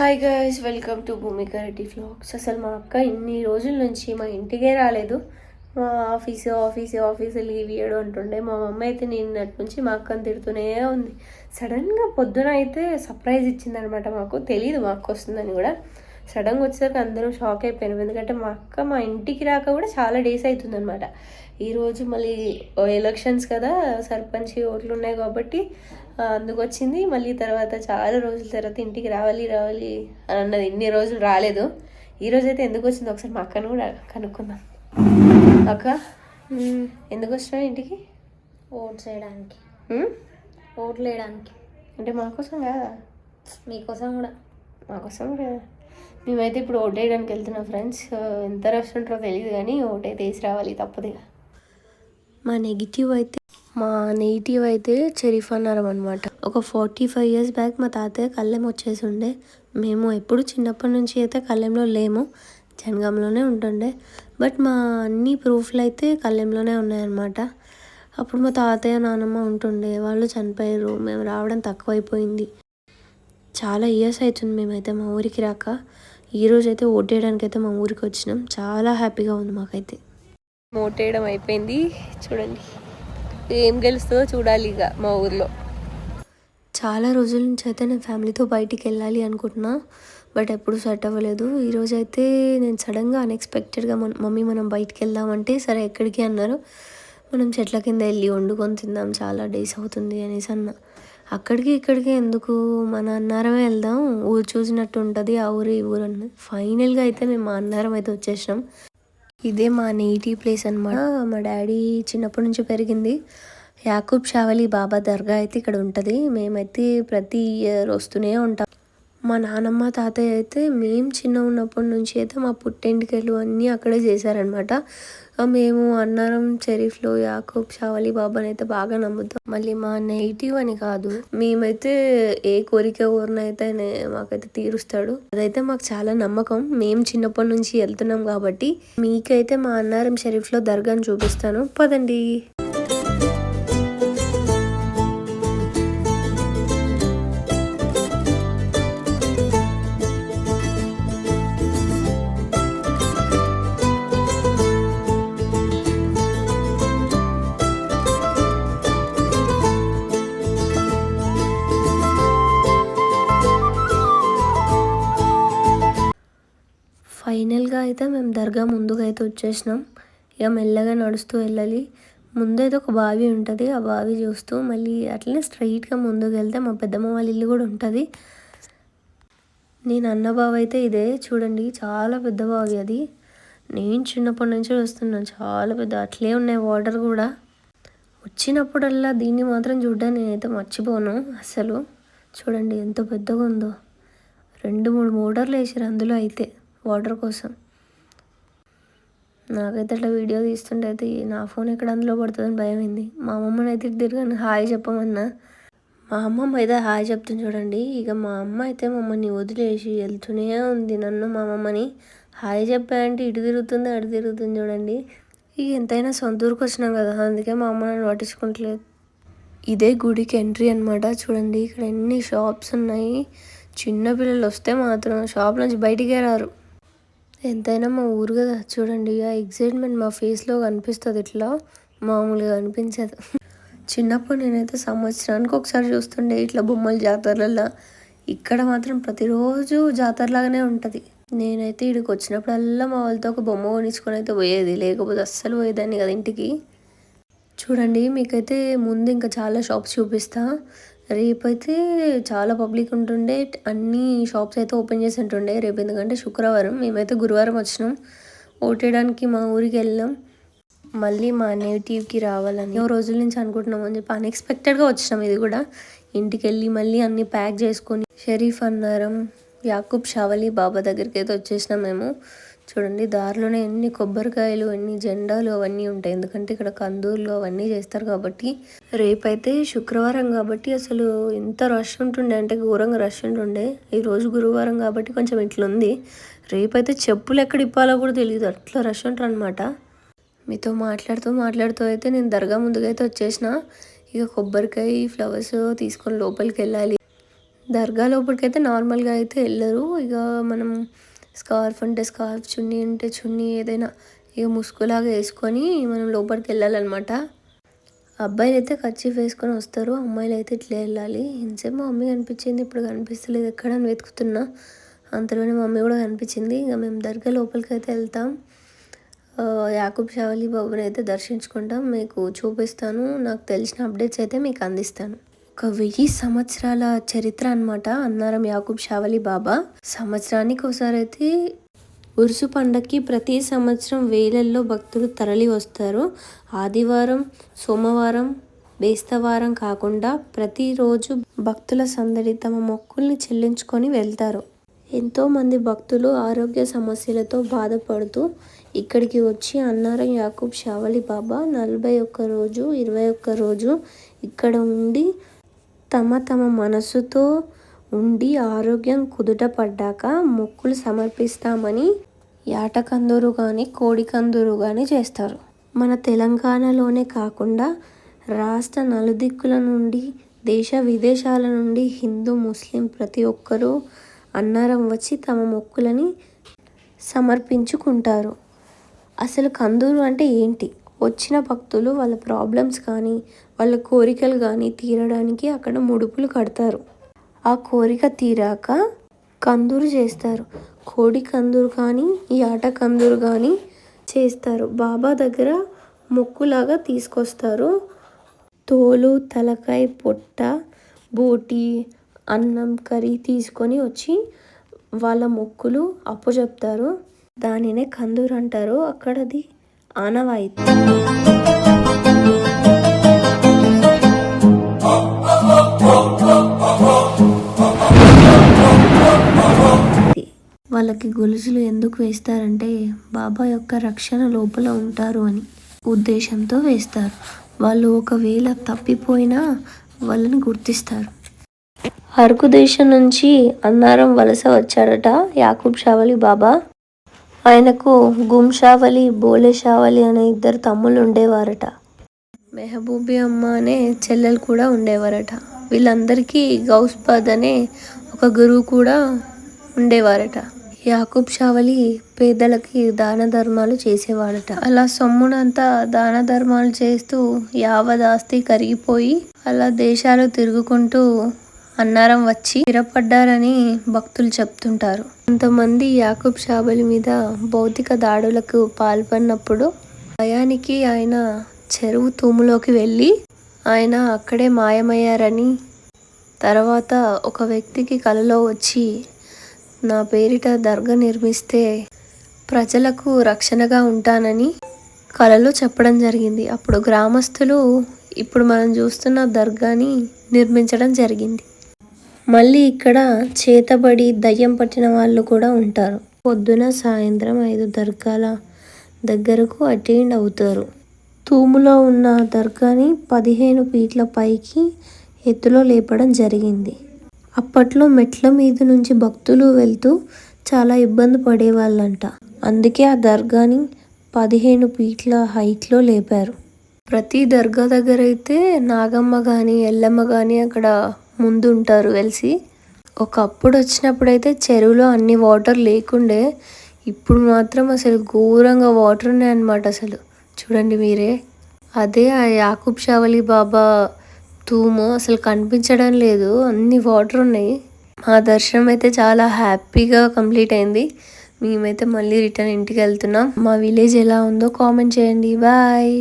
Hi guys, welcome to Bhumika Reddy vlogs. అసలు మా అక్క ఇన్ని రోజుల నుంచి మా ఇంటికే రాలేదు. మా ఆఫీసు లీవ్ ఇవ్వడం అంటుండే. మా మమ్మీ అయితే నిన్నటి నుంచి మా అక్కని తిడుతూనే ఉంది. సడన్గా పొద్దున అయితే సర్ప్రైజ్ ఇచ్చిందనమాట. మాకు తెలియదు మా అక్క వస్తుందని కూడా. సడన్గా వచ్చేసరికి అందరం షాక్ అయిపోయినాం. ఎందుకంటే మా అక్క మా ఇంటికి రాక కూడా చాలా డేస్ అవుతుందన్నమాట. ఈరోజు మళ్ళీ ఎలక్షన్స్ కదా, సర్పంచ్ ఓట్లు ఉన్నాయి కాబట్టి అందుకు వచ్చింది. మళ్ళీ తర్వాత చాలా రోజుల తర్వాత ఇంటికి రావాలి అని అన్నది. ఇన్ని రోజులు రాలేదు. ఈరోజు అయితే ఎందుకు వచ్చింది ఒకసారి మా అక్కను కూడా కనుక్కుందాం. అక్క, ఎందుకు వచ్చినావు ఇంటికి? ఓట్స్ వేయడానికి. ఓట్లు వేయడానికి అంటే మాకోసం కాదా? మీకోసం కూడా. మాకోసం కూడా. మేమైతే ఇప్పుడు ఓటు వేయడానికి వెళ్తున్నాం ఫ్రెండ్స్. ఎంత రష్ ఉంటారో తెలియదు కానీ ఓటైతే వేసి రావాలి, తప్పదుగా. మా నెగిటివ్ అయితే షరీఫ్ అన్నారం అనమాట. ఒక 45 years బ్యాక్ మా తాతయ్య కళ్ళెం వచ్చేసి ఉండే. మేము ఎప్పుడు చిన్నప్పటి నుంచి అయితే కళ్ళెంలో లేము, జనగాంలోనే ఉంటుండే. బట్ మా అన్ని ప్రూఫ్లు అయితే కళ్ళెంలోనే ఉన్నాయన్నమాట. అప్పుడు మా తాతయ్య నానమ్మ ఉంటుండే, వాళ్ళు చనిపోయారు. మేము రావడం తక్కువైపోయింది. చాలా ఇయర్స్ అవుతుంది మేమైతే మా ఊరికి రాక. ఈరోజు అయితే ఓటేయడానికి అయితే మా ఊరికి వచ్చినాం. చాలా హ్యాపీగా ఉంది మాకైతే. ఓటేయడం అయిపోయింది. చూడండి ఏం గెలుస్తుందో చూడాలి ఇక మా ఊర్లో. చాలా రోజుల నుంచి అయితే నేను ఫ్యామిలీతో బయటికి వెళ్ళాలి అనుకుంటున్నా, బట్ ఎప్పుడు సెట్ అవ్వలేదు. ఈరోజు అయితే నేను సడన్గా అన్ఎక్స్పెక్టెడ్గా మమ్మీ మనం బయటికి వెళ్దామంటే సరే ఎక్కడికి అన్నారు. మనం చెట్ల కింద వెళ్ళి వండుకొని తిందాం, చాలా డేస్ అవుతుంది అనేసి అన్న. అక్కడికి ఇక్కడికి ఎందుకు, మన అన్నారమే వెళ్దాం, ఊరు చూసినట్టు ఉంటుంది, ఆ ఊరు ఈ ఊరు అన్నది. ఫైనల్గా అయితే మేము మా అన్నారం అయితే వచ్చేసినాం. ఇదే మా నేటివ్ ప్లేస్ అనమాట. మా డాడీ చిన్నప్పటి నుంచి పెరిగింది. యాకూబ్ షావలి బాబా దర్గా అయితే ఇక్కడ ఉంటుంది. మేమైతే ప్రతి ఇయర్ వస్తూనే ఉంటాం. మా నానమ్మ తాతయ్య అయితే మేము చిన్న ఉన్నప్పటి నుంచి అయితే మా పుట్టెంటికలు అన్నీ అక్కడే చేశారనమాట. మేము అన్నారం షరీఫ్లో యాకూబ్ షావలి బాబాని అయితే బాగా నమ్ముతాం. మళ్ళీ మా నెగిటివ్ అని కాదు, మేమైతే ఏ కోరిక కోరినైతే మాకైతే తీరుస్తాడు. అదైతే మాకు చాలా నమ్మకం. మేము చిన్నప్పటి నుంచి వెళ్తున్నాం కాబట్టి. మీకైతే మా అన్నారం షరీఫ్లో దర్గాను చూపిస్తాను, పదండి. ఫైనల్గా అయితే మేము దర్గా ముందుకు అయితే వచ్చేసినాం. ఇక మెల్లగా నడుస్తూ వెళ్ళాలి. ముందైతే ఒక బావి ఉంటుంది, ఆ బావి చూస్తూ మళ్ళీ అట్లనే స్ట్రైట్గా ముందుకు వెళ్తే మా పెద్దమ్మ వాళ్ళ ఇల్లు కూడా ఉంటుంది. నేను అన్న బావి అయితే ఇదే, చూడండి చాలా పెద్ద బావి అది. నేను చిన్నప్పటి నుంచి వస్తున్నాను, చాలా పెద్ద, అట్లే ఉన్నాయి వాటర్ కూడా. వచ్చినప్పుడల్లా దీన్ని మాత్రం చూడ్డా నేనైతే మర్చిపోను అసలు. చూడండి ఎంత పెద్దగా ఉందో. 2-3 మోటార్లు వేసారు అందులో అయితే వాటర్ కోసం. నాకైతే అట్లా వీడియో తీస్తుంటే అయితే నా ఫోన్ ఎక్కడ అందులో పడుతుందని భయమైంది. మా అమ్మమ్మని అయితే తిరిగాను హాయ్ చెప్పమన్నా. మా అమ్మమ్మ అయితే హాయ్ చెప్తుంది చూడండి. ఇక మా అమ్మ అయితే మమ్మల్ని వదిలేసి వెళ్తూనే ఉంది. నన్ను మా అమ్మమ్మని హాయ్ చెప్పాయంటే ఇటు తిరుగుతుంది అటు తిరుగుతుంది చూడండి. ఇక ఎంతైనా సొంత ఊరికి వచ్చినాం కదా, అందుకే మా అమ్మ నన్ను పట్టించుకోవట్లేదు. ఇదే గుడికి ఎంట్రీ అనమాట. చూడండి ఇక్కడ ఎన్ని షాప్స్ ఉన్నాయి. చిన్నపిల్లలు వస్తే మాత్రం షాప్ నుంచి బయటికే రారు. ఎంతైనా మా ఊరు కదా. చూడండి ఆ ఎగ్జైట్మెంట్ మా ఫేస్లో కనిపిస్తుంది, ఇట్లా మామూలుగా అనిపించదు. చిన్నప్పుడు నేనైతే సంవత్సరానికి ఒకసారి చూస్తుండే ఇట్లా బొమ్మల జాతరలలో. ఇక్కడ మాత్రం ప్రతిరోజు జాతరలాగానే ఉంటుంది. నేనైతే ఇక్కడికి వచ్చినప్పుడల్లా మా వాళ్ళతో ఒక బొమ్మ కొనిచ్చుకొని అయితే పోయేది, లేకపోతే అస్సలు పోయేదాన్ని కదా ఇంటికి. చూడండి మీకైతే ముందు ఇంకా చాలా షాప్స్ చూపిస్తా. రేపైతే చాలా పబ్లిక్ ఉంటుండే, అన్ని షాప్స్ అయితే ఓపెన్ చేసి ఉంటుండే రేపు. ఎందుకంటే శుక్రవారం, మేమైతే గురువారం వచ్చినాం ఓటేయడానికి. మా ఊరికి వెళ్ళాం, మళ్ళీ మా నేటివ్కి రావాలని రోజుల నుంచి అనుకుంటున్నాం అని చెప్పి అన్ఎక్స్పెక్టెడ్గా వచ్చినాం. ఇది కూడా ఇంటికి వెళ్ళి మళ్ళీ అన్నీ ప్యాక్ చేసుకొని షరీఫ్ అన్నారం యాకూబ్ షావలి బాబా దగ్గరికి అయితే వచ్చేసినాం మేము. చూడండి దారిలోనే ఎన్ని కొబ్బరికాయలు, ఎన్ని జెండాలు అవన్నీ ఉంటాయి. ఎందుకంటే ఇక్కడ కందూర్లు అవన్నీ చేస్తారు కాబట్టి. రేపైతే శుక్రవారం కాబట్టి అసలు ఎంత రష్ ఉంటుండే అంటే ఘోరంగా రష్ ఉంటుండే. ఈరోజు గురువారం కాబట్టి కొంచెం ఇట్లుంది. రేపైతే చెప్పులు ఎక్కడ ఇప్పాలో కూడా తెలియదు, అట్లా రష్ ఉంటారు అనమాట. మీతో మాట్లాడుతూ అయితే నేను దర్గా ముందుకైతే వచ్చేసిన. ఇక కొబ్బరికాయ ఫ్లవర్స్ తీసుకొని లోపలికి వెళ్ళాలి. దర్గా లోపలికైతే నార్మల్గా అయితే వెళ్ళరు. ఇక మనం స్కార్ఫ్ అంటే స్కార్ఫ్, చున్నీ అంటే చున్నీ, ఏదైనా ఇక ముసుగులాగా వేసుకొని మనం లోపలికి వెళ్ళాలన్నమాట. అబ్బాయిలు అయితే కర్చీఫ్ వేసుకొని వస్తారు, అమ్మాయిలు అయితే ఇట్లా వెళ్ళాలి. ఇంతసేపు మా మమ్మీ కనిపించింది, ఇప్పుడు కనిపిస్తలేదు ఎక్కడ అని వెతుకుతున్నా. అంతలోనే మా మమ్మీ కూడా కనిపించింది. ఇక మేము దర్గా లోపలికి అయితే వెళ్తాం. యాకూబ్ షావలి బాబాని అయితే దర్శించుకుంటాం, మీకు చూపిస్తాను. నాకు తెలిసిన అప్డేట్స్ అయితే మీకు అందిస్తాను. ఒక 1000 సంవత్సరాల చరిత్ర అనమాట అన్నారం యాకూబ్ షావలి బాబా. సంవత్సరానికి ఒకసారి అయితే ఉరుసు పండక్కి ప్రతి సంవత్సరం వేలల్లో భక్తులు తరలి వస్తారు. ఆదివారం, సోమవారం, బేస్తవారం కాకుండా ప్రతిరోజు భక్తుల సందడి, తమ మొక్కుల్ని చెల్లించుకొని వెళ్తారు. ఎంతోమంది భక్తులు ఆరోగ్య సమస్యలతో బాధపడుతూ ఇక్కడికి వచ్చి అన్నారం యాకూబ్ షావలి బాబా 41 రోజు, 21 రోజు ఇక్కడ ఉండి తమ మనసుతో ఉండి ఆరోగ్యం కుదుట పడ్డాక మొక్కులు సమర్పిస్తామని యాటకందూరు కానీ కోడికందూరు కానీ చేస్తారు. మన తెలంగాణలోనే కాకుండా రాష్ట్ర నలుదిక్కుల నుండి, దేశ విదేశాల నుండి హిందూ, ముస్లిం ప్రతి ఒక్కరూ అన్నారం వచ్చి తమ మొక్కులని సమర్పించుకుంటారు. అసలు కందూరు అంటే ఏంటి? వచ్చిన భక్తులు వాళ్ళ ప్రాబ్లమ్స్ కానీ వాళ్ళ కోరికలు కానీ తీరడానికి అక్కడ ముడుపులు కడతారు. ఆ కోరిక తీరాక కందూరు చేస్తారు. కోడి కందూరు కానీ యాట కందూరు కానీ చేస్తారు. బాబా దగ్గర మొక్కులాగా తీసుకొస్తారు. తోలు, తలకాయ, పొట్ట, బోటి, అన్నం, కర్రీ తీసుకొని వచ్చి వాళ్ళ మొక్కులు అప్పచెప్తారు. దానినే కందూరు అంటారు. అక్కడది ఆనవాయితీ. వాళ్ళకి గొలుసులు ఎందుకు వేస్తారంటే బాబా యొక్క రక్షణ లోపల ఉంటారు అని ఉద్దేశంతో వేస్తారు. వాళ్ళు ఒకవేళ తప్పిపోయినా వాళ్ళని గుర్తిస్తారు. అరకు దేశం నుంచి అన్నారం వలస వచ్చాడట యాకూబ్ షావలి బాబా. ఆయనకు గుమ్ షావలి, బోలే షావలి అనే 2 తమ్ముళ్ళు ఉండేవారట. మెహబూబీ అమ్మ అనే చెల్లెలు కూడా ఉండేవారట. వీళ్ళందరికీ గౌస్పాద్ అనే ఒక గురువు కూడా ఉండేవారట. యాకూబ్ షావలి పేదలకి దాన ధర్మాలు చేసేవాడట. అలా సొమ్మునంతా దాన ధర్మాలు చేస్తూ యావదాస్తి కరిగిపోయి అలా దేశాలు తిరుగుకుంటూ అన్నారం వచ్చి స్థిరపడ్డారని భక్తులు చెప్తుంటారు. కొంతమంది యాకూబ్ షావలి మీద భౌతిక దాడులకు పాల్పడినప్పుడు భయానికి ఆయన చెరువు తూములోకి వెళ్ళి ఆయన అక్కడే మాయమయ్యారని, తర్వాత ఒక వ్యక్తికి కలలో వచ్చి నా పేరిట దర్గా నిర్మిస్తే ప్రజలకు రక్షణగా ఉంటానని కలలో చెప్పడం జరిగింది. అప్పుడు గ్రామస్తులు ఇప్పుడు మనం చూస్తున్న దర్గాని నిర్మించడం జరిగింది. మళ్ళీ ఇక్కడ చేతబడి దయ్యం పట్టిన వాళ్ళు కూడా ఉంటారు. పొద్దున సాయంత్రం 5 దర్గాల దగ్గరకు అటెండ్ అవుతారు. తూములో ఉన్న దర్గాని 15 ఫీట్ల పైకి ఎత్తులో లేపడం జరిగింది. అప్పట్లో మెట్ల మీద నుంచి భక్తులు వెళ్తూ చాలా ఇబ్బంది పడేవాళ్ళంట. అందుకే ఆ దర్గాని 15 ఫీట్ల హైట్లో లేపారు. ప్రతి దర్గా దగ్గర అయితే నాగమ్మ కానీ ఎల్లమ్మ కానీ అక్కడ ముందు ఉంటారు వెలిసి. ఒకప్పుడు వచ్చినప్పుడైతే చెరువులో అన్ని వాటర్ లేకుండే, ఇప్పుడు మాత్రం అసలు ఘోరంగా వాటర్ ఉన్నాయన్నమాట. అసలు చూడండి మీరే. అదే ఆ యాకూబ్ షావలి బాబా తూము అసలు కనిపించడం లేదు, అన్ని వాటర్ ఉన్నాయి. మా దర్శనం అయితే చాలా హ్యాపీగా కంప్లీట్ అయింది. మేమైతే మళ్ళీ రిటర్న్ ఇంటికి వెళ్తున్నాం. మా విలేజ్ ఎలా ఉందో కామెంట్ చేయండి. బాయ్.